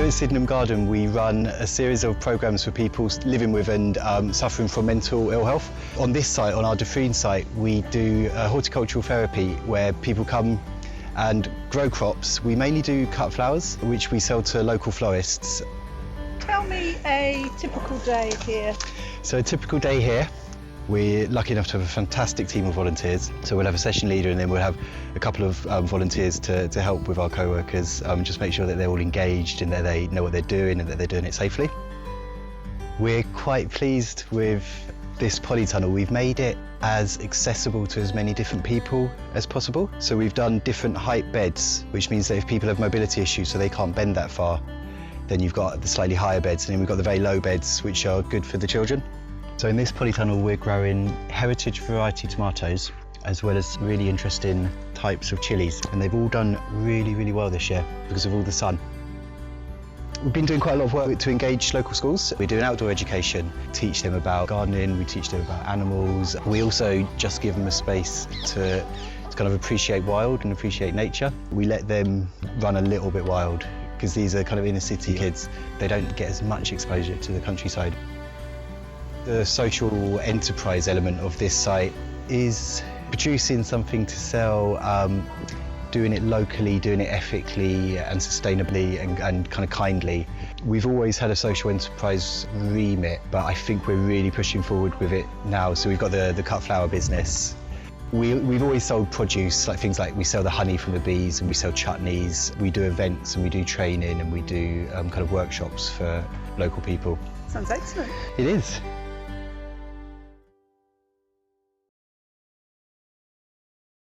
at Sydenham Garden, we run a series of programmes for people living with and suffering from mental ill health. On this site, on our Dufferin site, we do horticultural therapy where people come and grow crops. We mainly do cut flowers, which we sell to local florists. Tell me a typical day here. So a typical day here, we're lucky enough to have a fantastic team of volunteers. So we'll have a session leader and then we'll have a couple of volunteers to help with our co-workers, just make sure that they're all engaged and that they know what they're doing and that they're doing it safely. We're quite pleased with this polytunnel. We've made it as accessible to as many different people as possible. So we've done different height beds, which means that if people have mobility issues so they can't bend that far, then you've got the slightly higher beds, and then we've got the very low beds, which are good for the children. So in this polytunnel, we're growing heritage variety tomatoes, as well as really interesting types of chilies. And they've all done really, really well this year because of all the sun. We've been doing quite a lot of work to engage local schools. We do an outdoor education, teach them about gardening, we teach them about animals. We also just give them a space to kind of appreciate wild and appreciate nature. We let them run a little bit wild because these are kind of inner city kids. They don't get as much exposure to the countryside. The social enterprise element of this site is producing something to sell, doing it locally, doing it ethically and sustainably and kind of kindly. We've always had a social enterprise remit, but I think we're really pushing forward with it now. So we've got the cut flower business. We've always sold produce, like things like we sell the honey from the bees and we sell chutneys. We do events and we do training and we do kind of workshops for local people. Sounds excellent. It is.